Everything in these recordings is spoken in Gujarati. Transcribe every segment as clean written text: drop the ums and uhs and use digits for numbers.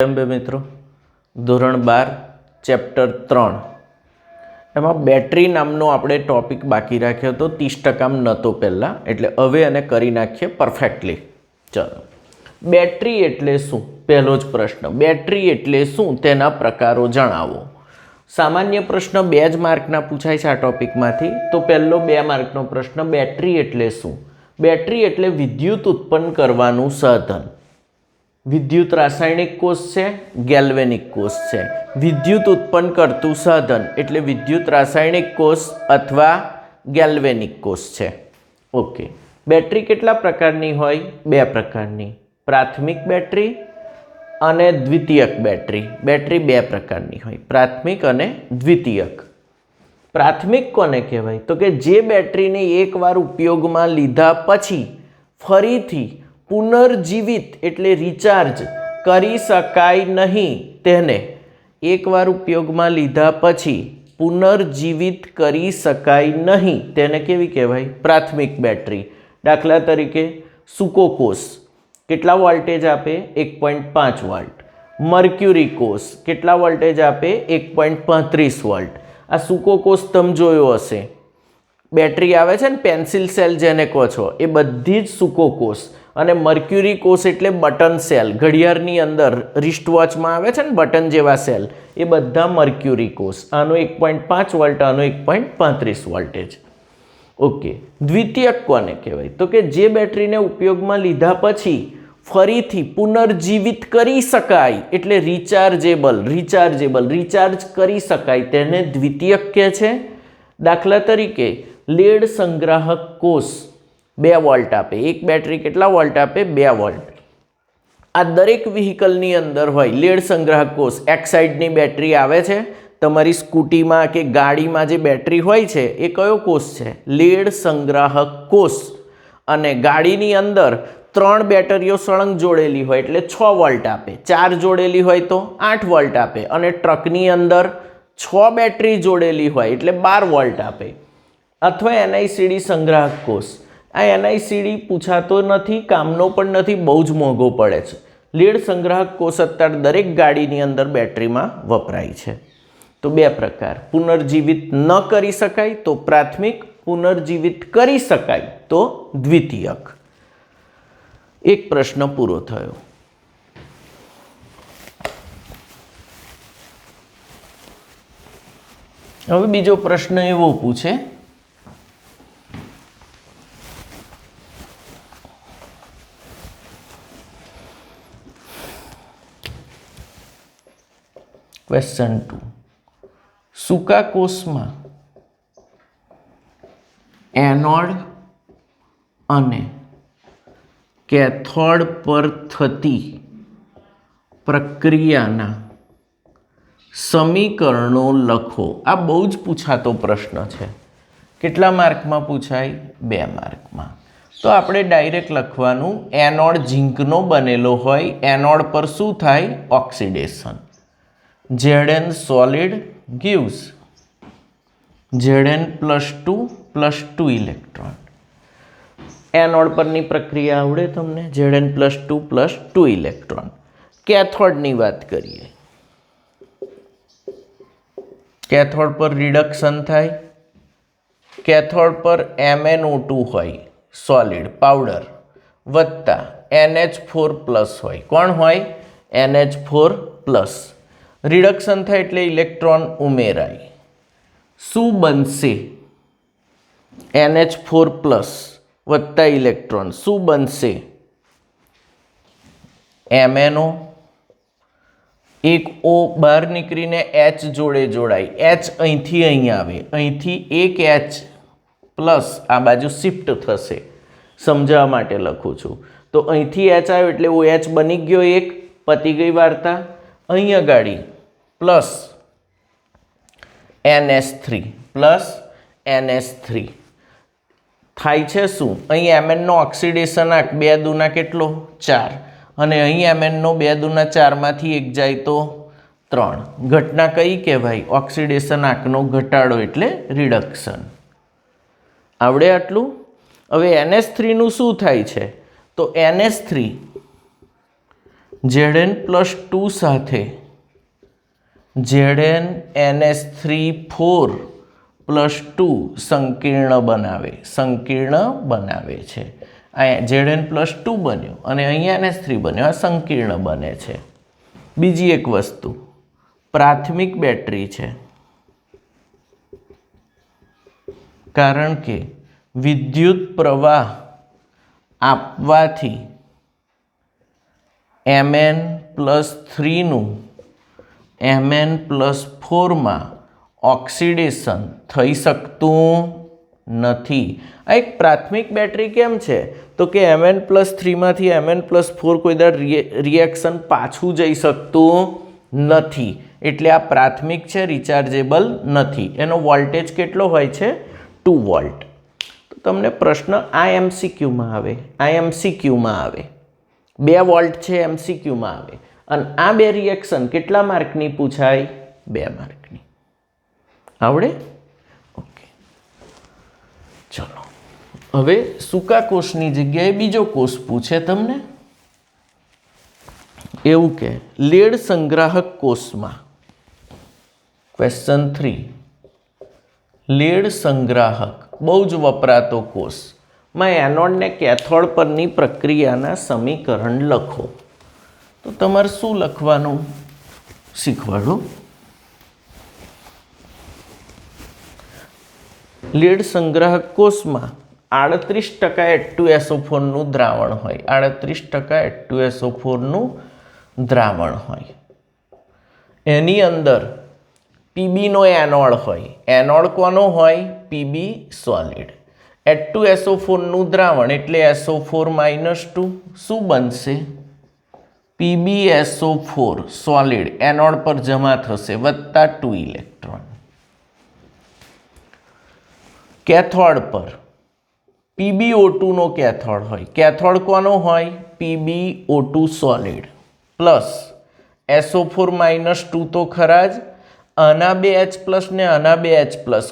બે મિત્રો ધોરણ 12 ચેપ્ટર 3 એમાં બેટરી નામનો આપણે ટોપિક બાકી રાખ્યો હતો 30% નહોતો પહેલાં, એટલે હવે એને કરી નાખીએ પરફેક્ટલી. ચલો, બેટરી એટલે શું? પહેલો જ પ્રશ્ન, બેટરી એટલે શું, તેના પ્રકારો જણાવો. સામાન્ય પ્રશ્ન 2 જ માર્કના પૂછાય છે આ ટોપિકમાંથી. તો પહેલો 2 માર્કનો પ્રશ્ન, બેટરી એટલે શું? બેટરી એટલે વિદ્યુત ઉત્પન્ન કરવાનું સાધન. વિદ્યુત રાસાયણિક કોષ છે, ગેલ્વેનિક કોષ છે. વિદ્યુત ઉત્પન્ન કરતું સાધન એટલે વિદ્યુત રાસાયણિક કોષ અથવા ગેલ્વેનિક કોષ છે. ઓકે, બેટરી કેટલા પ્રકારની હોય? 2 પ્રકારની, પ્રાથમિક બેટરી અને દ્વિતીયક બેટરી. બેટરી 2 પ્રકારની હોય, પ્રાથમિક અને દ્વિતીયક. પ્રાથમિક કોને કહેવાય? તો કે જે બેટરીને એકવાર ઉપયોગમાં લીધા પછી ફરીથી પુનર્જીવિત એટલે રિચાર્જ કરી શકાય નહીં, તેને એકવાર ઉપયોગમાં લીધા પછી પુનર્જીવિત કરી શકાય નહીં, તેને કેવી કહેવાય? પ્રાથમિક બેટરી. દાખલા તરીકે સૂકો કોષ કેટલા વોલ્ટેજ આપે? 1.5 વોલ્ટ. મર્ક્યુરી કોષ કેટલા વોલ્ટેજ આપે? 1.35 વોલ્ટ. આ સૂકો કોષ તમે જોયો હશે, બેટરી આવે છે ને, પેન્સિલ સેલ જેને કહો છો, એ બધી જ સૂકો કોષ. અને મર્ક્યુરી કોષ એટલે બટન સેલ, ઘડિયાળની અંદર રિસ્ટ વોચમાં આવે છે ને બટન જેવા સેલ, એ બધા મર્ક્યુરી કોષ. આનો 1.5 વોલ્ટ, આનો 1.35 વોલ્ટેજ. ઓકે, દ્વિતીયક કોને કહેવાય? તો કે જે બેટરીને ઉપયોગમાં લીધા પછી ફરીથી પુનર્જીવિત કરી શકાય એટલે રિચાર્જેબલ રિચાર્જ કરી શકાય, તેને દ્વિતીયક કહે છે. દાખલા તરીકે લેડ સંગ્રાહક કોષ 2 વોલ્ટ આપે. એક બેટરી કેટલા વોલ્ટ આપે? 2 વોલ્ટ. આ દરેક વ્હીકલની અંદર હોય લેડ સંગ્રાહક કોષ. એક્સાઇડની બેટરી આવે છે તમારી સ્કૂટીમાં કે ગાડીમાં, જે બેટરી હોય છે એ કયો કોષ છે? લેડ સંગ્રાહક કોષ. અને ગાડીની અંદર 3 બેટરીઓ સળંગ જોડેલી હોય એટલે 6 વોલ્ટ આપે. 4 જોડેલી હોય તો 8 વોલ્ટ આપે. અને ટ્રકની અંદર 6 બેટરી જોડેલી હોય એટલે 12 વોલ્ટ આપે. અથવા એનઆઈસીડી સંગ્રાહક કોષ. આ એનઆઈસીડી પૂછાતો નથી, કામનો પણ નથી, બહુ જ મોંઘો પડે છે. લીડ સંગ્રાહક કોષ અત્યારે દરેક ગાડીની અંદર બેટરીમાં વપરાય છે. તો 2 પ્રકાર, પુનર્જીવિત ન કરી શકાય તો પ્રાથમિક, પુનર્જીવિત કરી શકાય તો દ્વિતીયક. એક પ્રશ્ન પૂરો થયો. હવે બીજો પ્રશ્ન એવો પૂછે, ક્વેશ્ચન 2, સૂકા કોષમાં એનોડ અને કેથોડ પર થતી પ્રક્રિયાના સમીકરણો લખો. આ બહુ જ પૂછાતો પ્રશ્ન છે. કેટલા માર્કમાં પૂછાય? 2 માર્કમાં. તો આપણે ડાયરેક્ટ લખવાનું, એનોડ ઝીંકનો બનેલો હોય, એનોડ પર શું થાય? Oxidation. Zn solid gives Zn+2 electron. Anode પરની પ્રક્રિયા આવડે તમને? Zn+2 electron. કેથોડની વાત કરીએ. કેથોડ પર રિડક્શન થાય. કેથોડ પર MnO2 હોય, સોલિડ પાવડર, વત્તા NH4+ હોય. કોણ હોય? NH4+. રિડક્શન થાય એટલે ઇલેક્ટ્રોન ઉમેરાય. શું બનશે? NH4+ વત્તા ઇલેક્ટ્રોન શું બનશે? MnO. એક O બહાર નીકળીને H જોડે જોડાય. H અહીંથી અહીં આવે, અહીંથી એક H+ આ બાજુ શિફ્ટ થશે. સમજાવવા માટે લખું છું. તો અહીંથી H આવ્યો એટલે OH બની ગયો એક, પતી ગઈ વાર્તા. અહીંયા ગાડી પ્લસ NH3 થાય છે શું? અહીં Mn નો ઓક્સિડેશન આંક 2 દુના કેટલો? 4. અને અહીં Mn નો 2 દુના 4 માંથી 1 જાય તો 3. ઘટના કઈ કહેવાય? ઓક્સિડેશન આંકનો ઘટાડો એટલે રિડક્શન. આવડે આટલું? હવે NH3 નું શું થાય છે? તો NH3 Zn+2 સાથે ZnNH3 4+2 સંકીર્ણ બનાવે છે. અહીંયા Zn+2 બન્યો અને અહીંયા NH3 બન્યો, આ સંકીર્ણ બને છે. બીજી એક વસ્તુ, પ્રાથમિક બેટરી છે, કારણ કે વિદ્યુત પ્રવાહ આપવાથી Mn+3નું Mn+4માં ઓક્સિડેશન થઈ શકતું નથી. આ એક પ્રાથમિક બેટરી કેમ છે? તો કે Mn+3માંથી Mn+4 કોઈ દર રિએક્શન પાછું જઈ શકતું નથી. એટલે આ પ્રાથમિક છે, રિચાર્જેબલ નથી. એનો વોલ્ટેજ કેટલો હોય છે? 2 વોલ્ટ. તો તમને પ્રશ્ન આ MCQમાં આવે, આ MCQમાં આવે. 2 વોલ્ટ છે, MCQમાં આવે. અને આ બે રિએક્શન કેટલા માર્કની પૂછાય? 2 માર્કની. આવડે? ઓકે, ચલો. હવે સૂકા કોષની જગ્યાએ બીજો કોષ પૂછે તમને. એવું કે લેડ સંગ્રાહક કોષમાં, ક્વેશ્ચન 3, લેડ સંગ્રાહક બહુ જ વપરાતો કોષમાં એનોડ ને કેથોડ પરની પ્રક્રિયાના સમીકરણ લખો. તો તમારે શું લખવાનું શીખવાડું? લેડ સંગ્રાહક કોષમાં 38% H2SO4નું દ્રાવણ હોય. 38% H2SO4નું દ્રાવણ હોય. એની અંદર પીબીનો એનોડ હોય. એનોડ કોનો હોય? PB solid. H2SO4નું દ્રાવણ એટલે SO4-2 શું બનશે? PbSO4 સોલિડ એનોડ પર જમા થશે વત્તા 2 ઇલેક્ટ્રોન. કેથોડ પર PbO2નો કેથોડ હોય. કેથોડ કોનો હોય? PbO2 સોલિડ પ્લસ SO4-2 તો ખરા જ. આના 2 H+ ને આના 2 H+,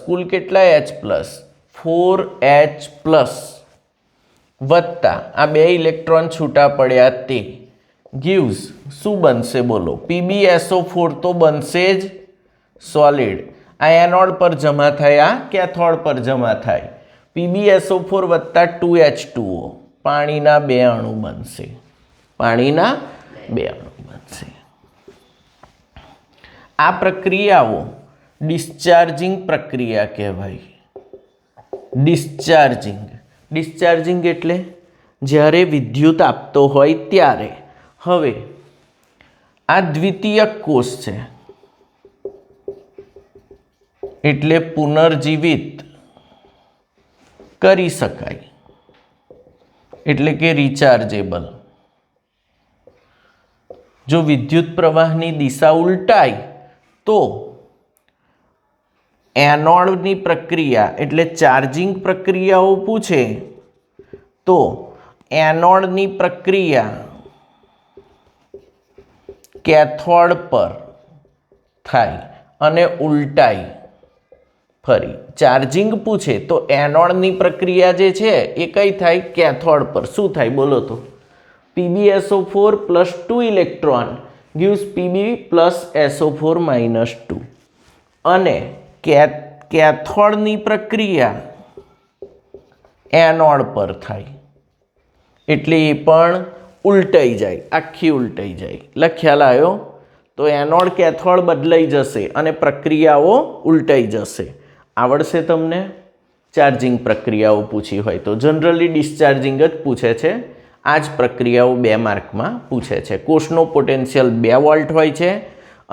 કુલ કેટલા H+? 4H+ વત્તા આ 2 ઇલેક્ટ્રોન છૂટા પડ્યા તે gives શું બનશે બોલો? PbSO4 તો બનશે જ સોલિડ. આ એનોડ પર જમા થાય, આ કેથોડ પર જમા થાય. PbSO4 વત્તા 2H2O પાણીના 2 અણુ બનશે. પાણીના 2 અણુ બનશે. આ પ્રક્રિયાઓ ડિસ્ચાર્જિંગ પ્રક્રિયા કહેવાય. ડિસ્ચાર્જિંગ એટલે જ્યારે વિદ્યુત આપતો હોય ત્યારે. હવે આ દ્વિતીયક કોષ છે એટલે પુનર્જીવિત કરી શકાય, એટલે કે રિચાર્જેબલ. જો વિદ્યુત પ્રવાહની દિશા ઉલટાય તો એનોડની પ્રક્રિયા એટલે ચાર્જિંગ પ્રક્રિયાઓ પૂછે તો એનોડની પ્રક્રિયા કેથોડ પર થાય અને ઉલટાઈ ફરી. ચાર્જિંગ પૂછે તો એનોડની પ્રક્રિયા જે છે એ કઈ થાય? કેથોડ પર. શું થાય બોલો તો? PbSO4 plus 2 electron gives Pb plus SO4-2. અને કેથોડની પ્રક્રિયા એનોડ પર થાય એટલે એ પણ ઉલટાઈ જાય, આખી ઉલટાઈ જાય. લખ્યા લાયો? તો એનોડ કેથોડ બદલાઈ જશે અને પ્રક્રિયાઓ ઉલટાઈ જશે. આવડશે તમને? ચાર્જિંગ પ્રક્રિયાઓ પૂછી હોય તો જનરલી ડિસ્ચાર્જિંગ જ પૂછે છે. આ જ પ્રક્રિયાઓ 2 માર્કમાં પૂછે છે. કોષનો પોટેન્શિયલ 2 વોલ્ટ હોય છે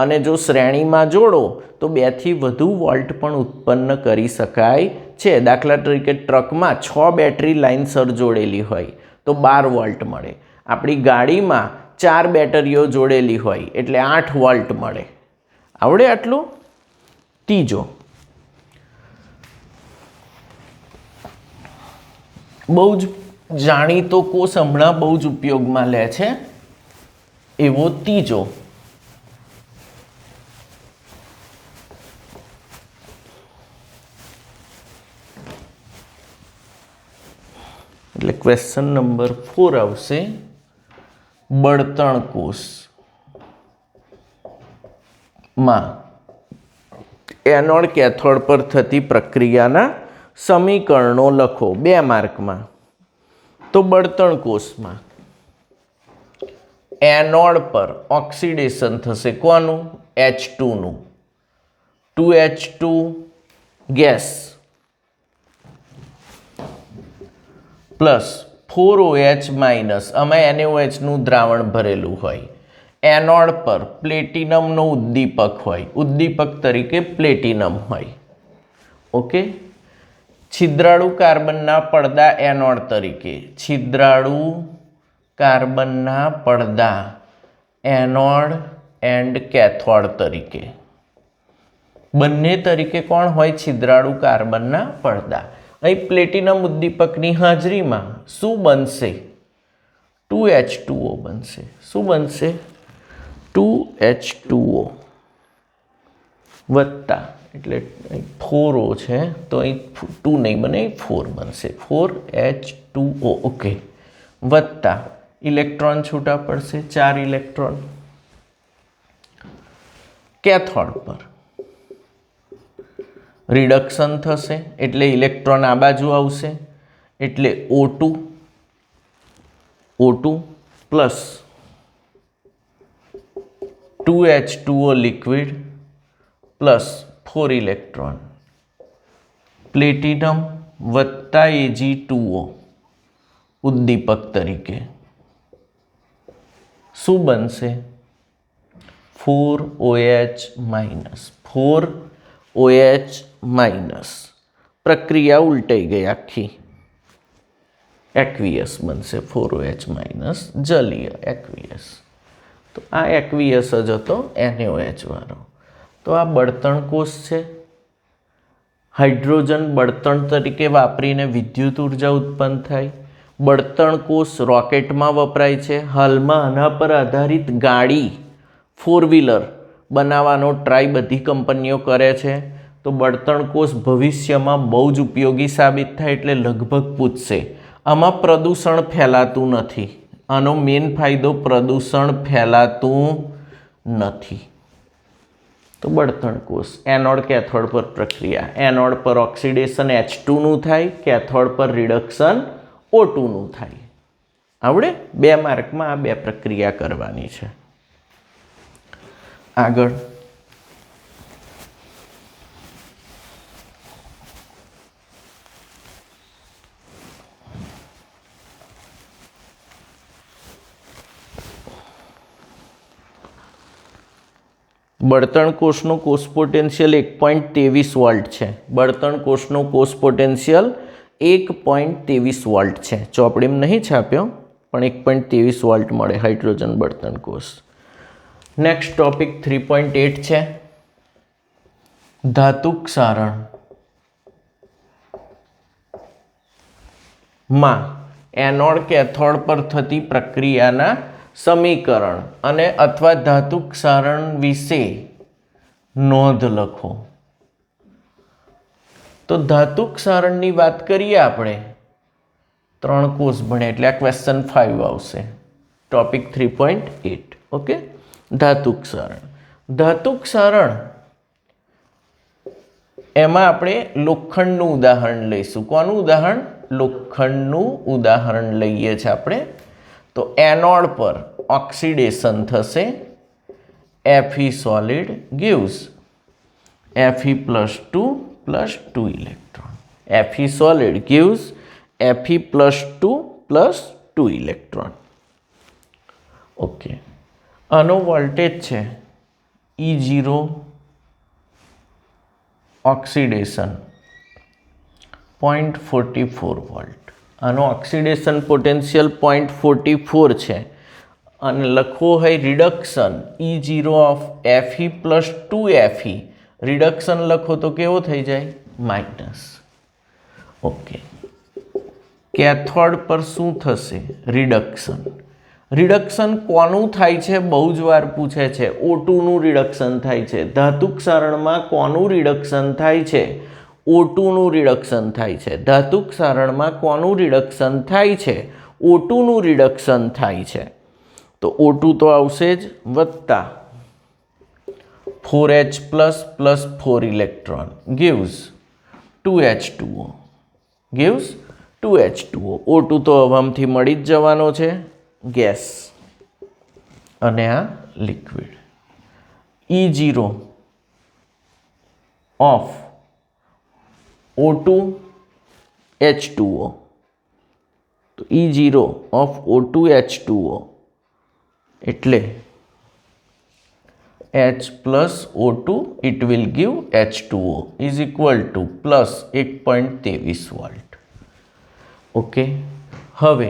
અને જો શ્રેણીમાં જોડો તો 2 થી વધુ વોલ્ટ પણ ઉત્પન્ન કરી શકાય છે. દાખલા તરીકે ટ્રકમાં 6 બેટરી લાઇનસર જોડેલી હોય તો 12 વોલ્ટ મળે. આપણી ગાડીમાં 4 બેટરીઓ જોડેલી હોય એટલે 8 વોલ્ટ મળે. આવડે આટલું? ત્રીજો, બહુ જ જાણીતો કોષ હમણાં બહુ જ ઉપયોગમાં લે છે એવો ત્રીજો, એટલે ક્વેશ્ચન નંબર 4 આવશે. બળતણ કોષમાં એનોડ કેથોડ પર થતી પ્રક્રિયાના સમીકરણો લખો 2 માર્કમાં. તો બળતણ કોષમાં એનોડ પર ઓક્સિડેશન થશે કોનું? H2 નું. 2H2 gas plus 4OH minus, આમાં NaOH નું દ્રાવણ ભરેલું હોય. એનોડ પર પ્લેટિનમનો ઉદ્દીપક હોય, ઉદ્દીપક તરીકે પ્લેટિનમ હોય. ઓકે. છિદ્રાળુ કાર્બનના પડદા એનોડ તરીકે, છિદ્રાળુ કાર્બનના પડદા એનોડ એન્ડ કેથોડ તરીકે, બંને તરીકે કોણ હોય? છિદ્રાળુ કાર્બનના પડદા. અહીં પ્લેટિનમ ઉદ્દીપકની હાજરીમાં શું બનશે? 2H2O બનશે. શું બનશે? 2H2O વત્તા, એટલે 4O છે તો અહીં 2 નહીં બને, 4 બનશે. 4H2O. ઓકે. વત્તા ઇલેક્ટ્રોન છૂટા પડશે, 4 ઇલેક્ટ્રોન. કેથોડ પર રિડક્શન થશે એટલે ઇલેક્ટ્રોન આ બાજુ આવશે, એટલે O2 plus 2H2O liquid plus 4 electron, platinum વત્તા Ag2O ઉદ્દીપક તરીકે શું બનશે? 4OH minus. 4OH minus. પ્રક્રિયા ઉલટાઈ ગઈ આખી. એક્વિયસ બનશે. 4OH minus જલીય aqueous. તો આ એક્વિયસ જ હતો NaOH વાળો. તો આ બળતણ કોષ છે. હાઇડ્રોજન બળતણ તરીકે વાપરીને વિદ્યુત ઉર્જા ઉત્પન્ન થાય. બળતણ કોષ રોકેટમાં વપરાય છે. હાલમાં આના પર આધારિત ગાડી 4વ્હીલર બનાવવાનો ટ્રાય બધી કંપનીઓ કરે છે. તો બળતણ કોષ ભવિષ્યમાં બહુ જ ઉપયોગી સાબિત થાય. એટલે લગભગ પૂછશે આમાં પ્રદૂષણ ફેલાતું નથી. આનો મેઇન ફાયદો પ્રદૂષણ ફેલાતું નથી. તો બળતણ કોષ એનોડ કેથોડ પર પ્રક્રિયા, એનોડ પર ઓક્સિડેશન H2 નું થાય, કેથોડ પર રિડક્શન O2 નું થાય. આવડે? 2 માર્કમાં આ 2 પ્રક્રિયા કરવાની છે. આગળ બળતણ કોષનું કોષ પોટેન્શિયલ 1.23 વોલ્ટ છે. બળતણ કોષનું કોષ પોટેન્શિયલ 1.23 વોલ્ટ છે. ચોપડીમાં નહીં છાપ્યો પણ 1.23 વોલ્ટ મળે હાઇડ્રોજન બળતણ કોષ. નેક્સ્ટ ટોપિક 3.8 છે. ધાતુ ક્ષારણ માં એનોડ કેથોડ પર થતી પ્રક્રિયાના સમીકરણ અને અથવા ધાતુ ક્ષારણ વિશે નોંધ લખો. તો ધાતુ ક્ષારણની વાત કરીએ આપણે 3 કોર્સ ભણ્યા એટલે આ ક્વેશ્ચન 5 આવશે. ટોપિક 3.8. ઓકે. ધાતુ ક્ષારણ. ધાતુ ક્ષારણ એમાં આપણે લોખંડનું ઉદાહરણ લઈશું. કોનું ઉદાહરણ? લોખંડનું ઉદાહરણ લઈએ છીએ આપણે. તો એનોડ પર ઓક્સિડેશન થશે. Fe solid gives Fe+2 + 2 electron. Fe solid gives Fe+2 + 2 electron. Okay. આનો વોલ્ટેજ છે E0 ઓક્સિડેશન 0.44 વોલ્ટ. આનો ઓક્સિડેશન પોટેન્શિયલ 0.44 છે. અને લખવો હોય reduction E0 of Fe+2Fe. Reduction લખો તો કેવો થઈ જાય? માઇનસ. ઓકે. કેથોડ પર શું થશે? રિડક્શન. રિડક્શન કોનું થાય છે? બહુ જ વાર પૂછે છે. O2 નું રિડક્શન થાય છે. ધાતુ ક્ષારણમાં કોનું રિડક્શન થાય છે? O2 નું રિડક્શન થાય છે. ધાતુ ક્ષારણમાં કોનું રિડક્શન થાય છે? O2 નું રિડક્શન થાય છે. તો O2 તો આવશે જ, વત્તા 4H plus 4 electron gives 2H2O. O2 તો હવામાંથી મળી જ જવાનો છે, ગેસ, અને આ liquid. E0 of O2 H2O. તો E0 ઓફ O2 H2O એટલે H plus O2 it will give H2O is equal to plus 1.23 volt. Okay, હવે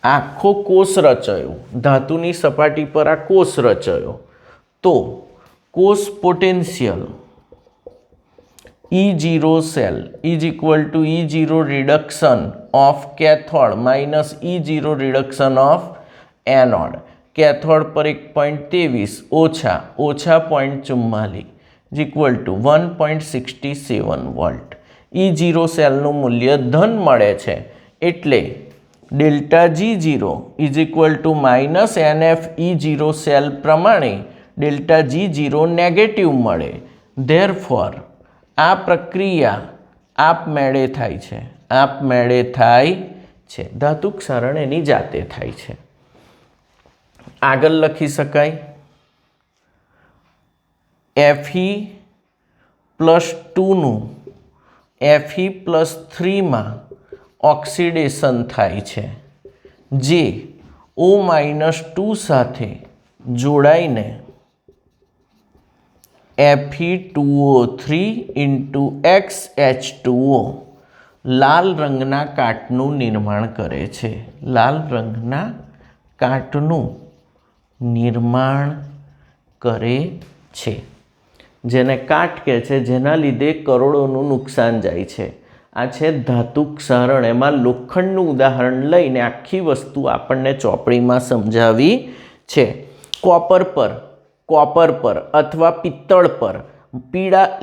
આખો કોષ રચાયો, ધાતુની સપાટી પર આ કોષ રચાયો, તો કોષ potential E0 cell is equal to E0 reduction of cathode minus E0 reduction of anode. Cathode પર 1.23 ઓછા 0.44 is equal to 1.67 volt. E0 સેલનું મૂલ્ય ધન મળે છે એટલે delta G0 is equal to minus NF E0 cell પ્રમાણે ડેલ્ટા G0 નેગેટિવ મળે. ધેરફોર આ પ્રક્રિયા આપમેળે થાય છે, ધાતુ ક્ષારણ એની જાતે થાય છે. આગળ લખી શકાય Fe+2નું Fe+3માં ઓક્સિડેશન થાય છે, જે O-2 સાથે જોડાઈને Fe2O3 × XH2O લાલ રંગના કાટનું નિર્માણ કરે છે. લાલ રંગના કાટનું નિર્માણ કરે છે, જેને કાટ કહે છે, જેના લીધે કરોડોનું નુકસાન જાય છે. આ છે ધાતુ ક્ષારણ. એમાં લોખંડનું ઉદાહરણ લઈને આખી વસ્તુ આપણને ચોપડીમાં સમજાવી છે. કોપર પર અથવા પિત્તળ પર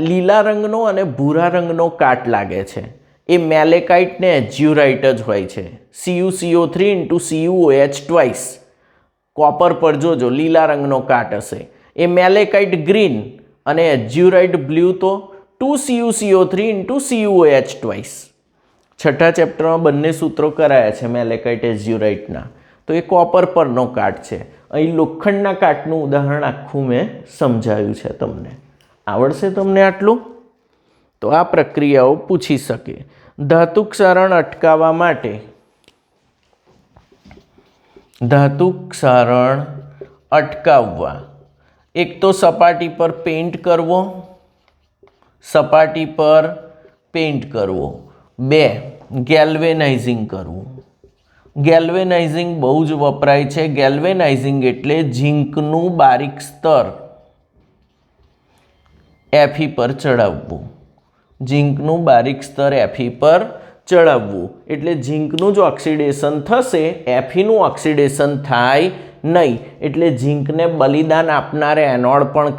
લીલા રંગનો અને ભૂરા રંગનો કાટ લાગે છે. એ મેલેકાઇટ ને એઝ્યુરાઇટ જ હોય છે. CuCO3 × CuOH twice. કોપર પર જોજો લીલા રંગનો કાટ હશે, એ મેલેકાઇટ ગ્રીન અને એઝ્યુરાઇટ બ્લુ તો 2CuCO3 × CuOH twice. છઠ્ઠા ચેપ્ટરમાં બંને સૂત્રો કરાયા છે મેલેકાઇટ એઝ્યુરાઇટના. તો એ કોપર પરનો કાટ છે. અહીં લોખંડના કાટનું ઉદાહરણ આખું મેં સમજાવ્યું છે. તમને આવડશે તમને આટલું? તો આ પ્રક્રિયાઓ પૂછી શકે. ધાતુ ક્ષારણ અટકાવવા માટે એક તો સપાટી પર પેઇન્ટ કરવો, 2 ગેલ્વેનાઇઝિંગ કરવું. ગેલ્વેનાઇઝિંગ બહુ જ વપરાય છે. ગેલ્વેનાઇઝિંગ એટલે ઝીંકનું બારીક સ્તર Fe પર ચડાવવું. એટલે ઝીંકનું જ ઓક્સિડેશન થશે, Feનું ઓક્સિડેશન થાય નહીં. એટલે ઝીંકને બલિદાન આપનાર એનોડ પણ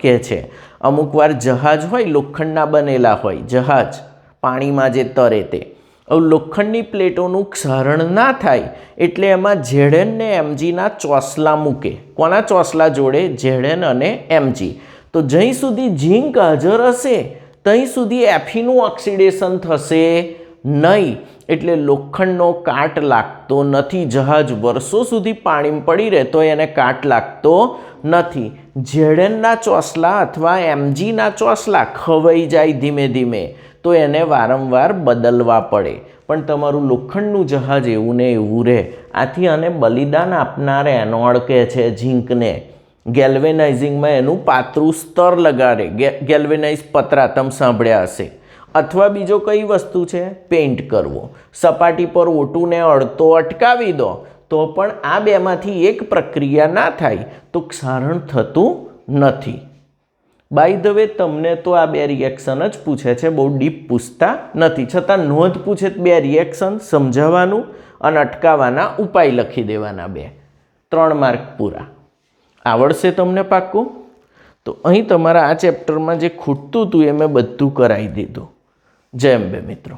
કહે છે. અમુક વાર જહાજ હોય, લોખંડના બનેલા હોય જહાજ, પાણીમાં જે તરે તે. હવે લોખંડની પ્લેટોનું ક્ષારણ ના થાય એટલે એમાં Zn ને Mgના ચોસલા મૂકે. કોના ચોસલા જોડે? Zn અને Mg. તો જ્યાં સુધી ઝીંક હાજર હશે ત્યાં સુધી Feનું ઓક્સિડેશન થશે નહીં. એટલે લોખંડનો કાટ લાગતો નથી. જહાજ વર્ષો સુધી પાણીમાં પડી રહે તો એને કાટ લાગતો નથી. Znના ચોસલા અથવા Mgના ચોસલા ખવાઈ જાય ધીમે ધીમે, તો એને વારંવાર બદલવા પડે. પણ તમારું લોખંડનું જહાજ એવું ને એવું રહે. આથી આને બલિદાન આપનાર એનોડ કહે છે ઝીંકને. ગેલ્વેનાઇઝિંગમાં એનું પાતળું સ્તર લગાડે, ગેલ્વેનાઇઝ પતરા તમે સાંભળ્યા હશે. અથવા બીજો કઈ વસ્તુ છે? પેઇન્ટ કરવો. સપાટી પર O2 ને અડતો અટકાવી દો તો પણ આ બેમાંથી એક પ્રક્રિયા ના થાય તો ક્ષારણ થતું નથી. બાય ધ વે, તમને તો આ 2 રિએક્શન જ પૂછે છે, બહુ ડીપ પૂછતા નથી. છતાં નોંધ પૂછે 2 રિએક્શન સમજાવવાનું અને અટકાવવાના ઉપાય લખી દેવાના 2. 3 માર્ક પૂરા. આવડશે તમને પાક્કું? તો અહીં તમારા આ ચેપ્ટરમાં જે ખૂટતું હતું એ મેં બધું કરાવી દીધું. જય અંબે મિત્રો.